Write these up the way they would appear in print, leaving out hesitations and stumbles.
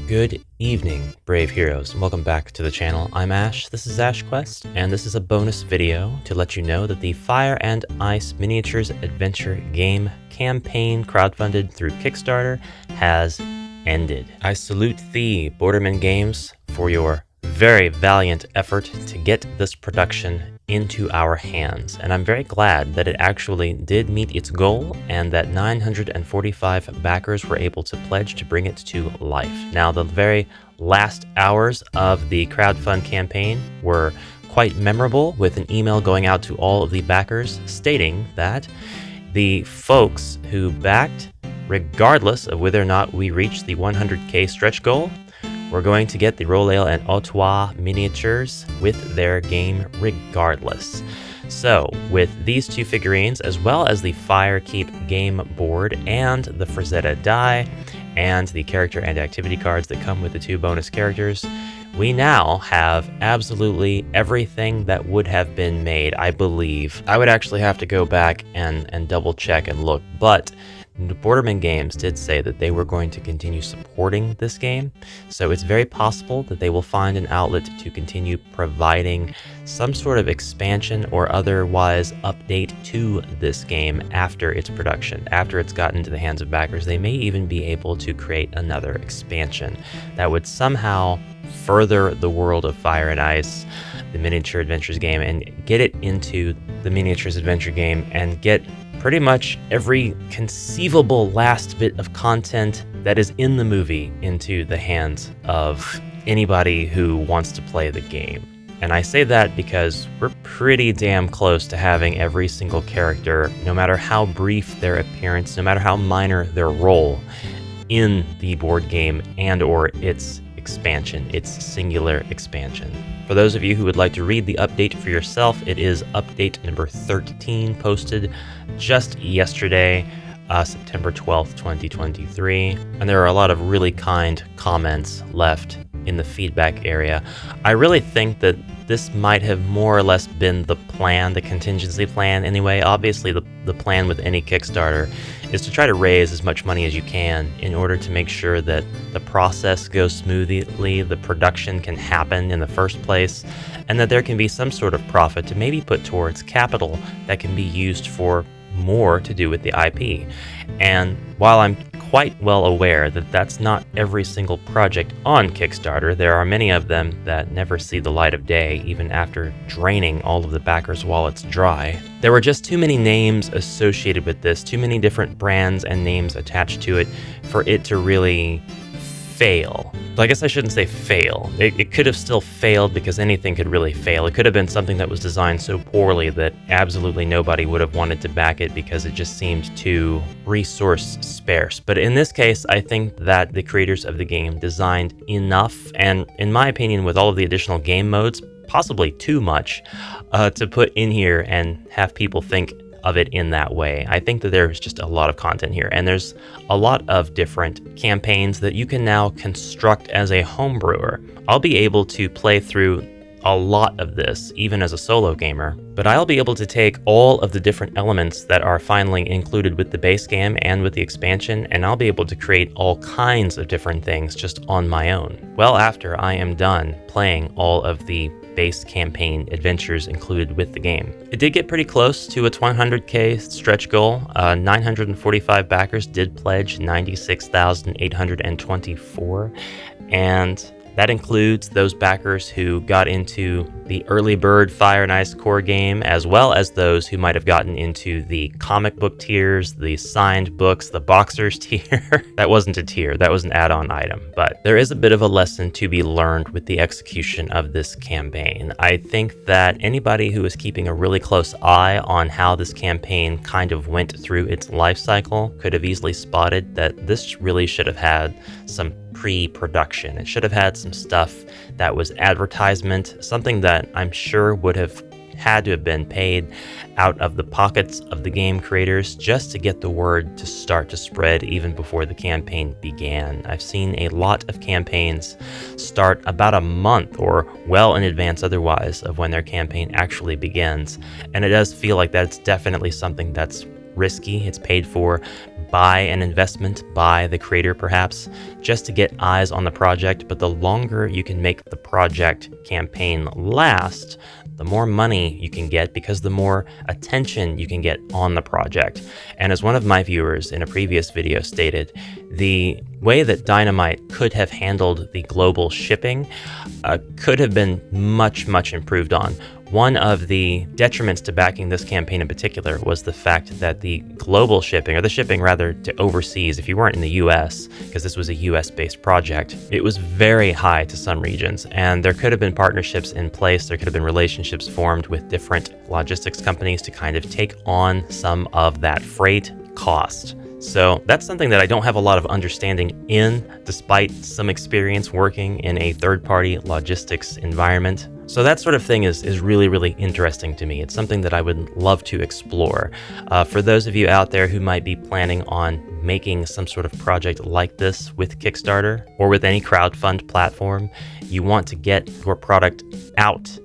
Good evening, brave heroes, and welcome back to the channel. I'm Ash, this is Ash Quest, and this is a bonus video to let you know that the Fire and Ice Miniatures Adventure game campaign crowdfunded through Kickstarter has ended. I salute thee, Borderman Games, for your very valiant effort to get this production into our hands, and I'm very glad that it actually did meet its goal and that 945 backers were able to pledge to bring it to life. Now, the very last hours of the crowdfund campaign were quite memorable, with an email going out to all of the backers stating that the folks who backed, regardless of whether or not we reached the 100k stretch goal, we're going to get the Rolale and Ottawa miniatures with their game regardless. So, with these two figurines, as well as the Firekeep game board and the Frazetta die, and the character and activity cards that come with the two bonus characters, we now have absolutely everything that would have been made, I believe. I would actually have to go back and double check and look, but Borderman Games did say that they were going to continue supporting this game, so it's very possible that they will find an outlet to continue providing some sort of expansion or otherwise update to this game after its production. After it's gotten into the hands of backers, they may even be able to create another expansion that would somehow further the world of Fire and Ice, the Miniature Adventures game, and get it into the Miniatures Adventure game and get pretty much every conceivable last bit of content that is in the movie into the hands of anybody who wants to play the game. And I say that because we're pretty damn close to having every single character, no matter how brief their appearance, no matter how minor their role in the board game and or its expansion, its singular expansion. For those of you who would like to read the update for yourself, it is update number 13, posted just yesterday, September 12th, 2023. And there are a lot of really kind comments left in the feedback area. I really think that this might have more or less been the plan, the contingency plan anyway. Obviously, the plan with any Kickstarter is to try to raise as much money as you can in order to make sure that the process goes smoothly, the production can happen in the first place, and that there can be some sort of profit to maybe put towards capital that can be used for more to do with the IP. And while I'm quite well aware that that's not every single project on Kickstarter, there are many of them that never see the light of day, even after draining all of the backers' wallets dry. There were just too many names associated with this, too many different brands and names attached to it for it to really fail. So I guess I shouldn't say fail. It could have still failed, because anything could really fail. It could have been something that was designed so poorly that absolutely nobody would have wanted to back it because it just seemed too resource sparse. But in this case, I think that the creators of the game designed enough, and in my opinion, with all of the additional game modes, possibly too much, to put in here and have people think of it in that way. I think that there's just a lot of content here, and there's a lot of different campaigns that you can now construct as a homebrewer. I'll be able to play through a lot of this, even as a solo gamer, but I'll be able to take all of the different elements that are finally included with the base game and with the expansion, and I'll be able to create all kinds of different things just on my own. Well, after I am done playing all of the base campaign adventures included with the game. It did get pretty close to its 100k stretch goal. 945 backers did pledge 96,824, and that includes those backers who got into the early bird Fire and Ice core game, as well as those who might have gotten into the comic book tiers, the signed books, the boxers tier. That wasn't a tier, that was an add-on item. But there is a bit of a lesson to be learned with the execution of this campaign. I think that anybody who is keeping a really close eye on how this campaign kind of went through its life cycle could have easily spotted that this really should have had some pre-production. It should have had some stuff that was advertisement, something that I'm sure would have had to have been paid out of the pockets of the game creators just to get the word to start to spread even before the campaign began. I've seen a lot of campaigns start about a month or well in advance otherwise of when their campaign actually begins, and it does feel like that's definitely something that's risky, it's paid for, buy an investment by the creator perhaps, just to get eyes on the project. But the longer you can make the project campaign last, the more money you can get, because the more attention you can get on the project. And as one of my viewers in a previous video stated, the way that Dynamite could have handled the global shipping could have been much improved on. One of the detriments to backing this campaign in particular was the fact that the global shipping, or the shipping rather to overseas, if you weren't in the US, because this was a US-based project, it was very high to some regions. And there could have been partnerships in place, there could have been relationships formed with different logistics companies to kind of take on some of that freight cost. So that's something that I don't have a lot of understanding in, despite some experience working in a third-party logistics environment. So that sort of thing is really interesting to me. It's something that I would love to explore. For those of you out there who might be planning on making some sort of project like this with Kickstarter or with any crowdfund platform, you want to get your product out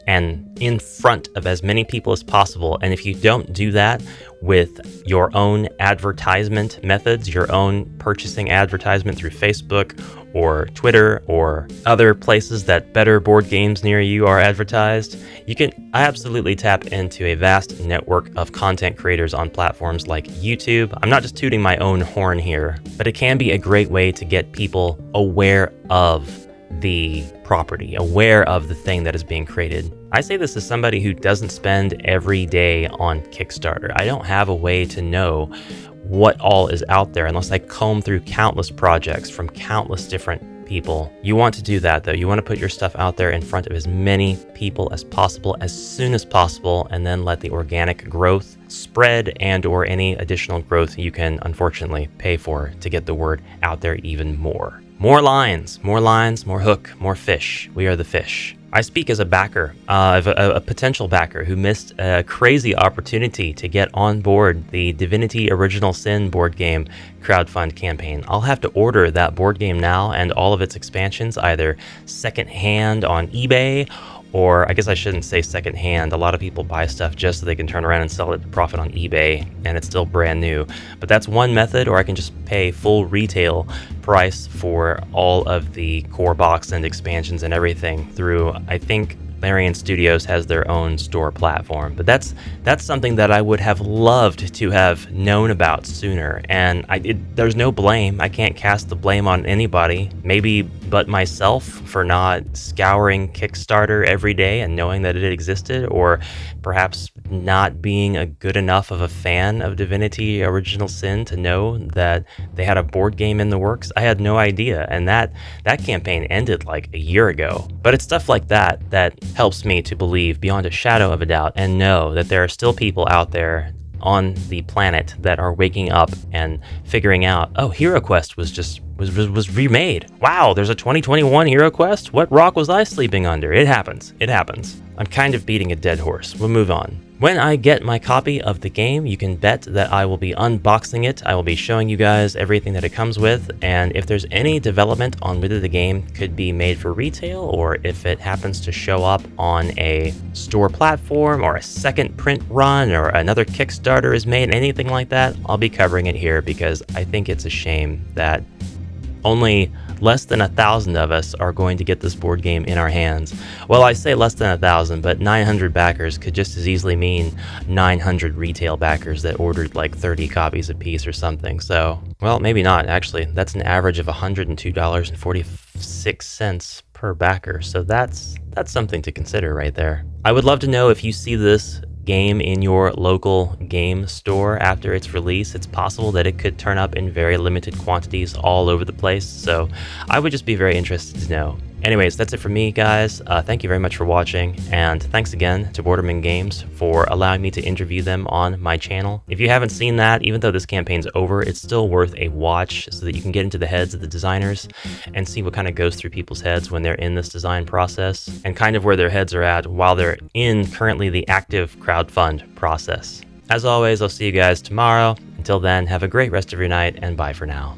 and in front of as many people as possible. And if you don't do that with your own advertisement methods, your own purchasing advertisement through Facebook or Twitter or other places that better board games near you are advertised, you can absolutely tap into a vast network of content creators on platforms like YouTube. I'm not just tooting my own horn here, but it can be a great way to get people aware of the property, aware of the thing that is being created. I say this as somebody who doesn't spend every day on Kickstarter. I don't have a way to know what all is out there unless I comb through countless projects from countless different people. You want to do that though. You want to put your stuff out there in front of as many people as possible, as soon as possible, and then let the organic growth spread and or any additional growth you can unfortunately pay for to get the word out there even more. More lines, more hook, more fish. We are the fish. I speak as a backer, a potential backer who missed a crazy opportunity to get on board the Divinity Original Sin board game crowdfund campaign. I'll have to order that board game now and all of its expansions either secondhand on eBay, or I guess I shouldn't say secondhand. A lot of people buy stuff just so they can turn around and sell it to profit on eBay, and it's still brand new. But that's one method, or I can just pay full retail price for all of the core box and expansions and everything through, I think, Larian Studios has their own store platform. But that's something that I would have loved to have known about sooner. And there's no blame. I can't cast the blame on anybody, maybe but myself, for not scouring Kickstarter every day and knowing that it existed, or perhaps not being a good enough of a fan of Divinity Original Sin to know that they had a board game in the works. I had no idea, and that campaign ended like a year ago. But it's stuff like that that helps me to believe beyond a shadow of a doubt and know that there are still people out there on the planet that are waking up and figuring out, oh, HeroQuest was remade. Wow, there's a 2021 HeroQuest? What rock was I sleeping under? It happens. I'm kind of beating a dead horse. We'll move on. When I get my copy of the game, you can bet that I will be unboxing it. I will be showing you guys everything that it comes with, and if there's any development on whether the game could be made for retail, or if it happens to show up on a store platform, or a second print run, or another Kickstarter is made, anything like that, I'll be covering it here, because I think it's a shame that only less than 1,000 of us are going to get this board game in our hands. Well, I say less than 1,000, but 900 backers could just as easily mean 900 retail backers that ordered like 30 copies a piece or something. So, well, maybe not, actually. That's an average of $102.46 per backer. So that's something to consider right there. I would love to know if you see this game in your local game store after its release. It's possible that it could turn up in very limited quantities all over the place, so I would just be very interested to know. Anyways, that's it for me, guys. Thank you very much for watching, and thanks again to Borderman Games for allowing me to interview them on my channel. If you haven't seen that, even though this campaign's over, it's still worth a watch so that you can get into the heads of the designers and see what kind of goes through people's heads when they're in this design process, and kind of where their heads are at while they're in currently the active crowdfund process. As always, I'll see you guys tomorrow. Until then, have a great rest of your night, and bye for now.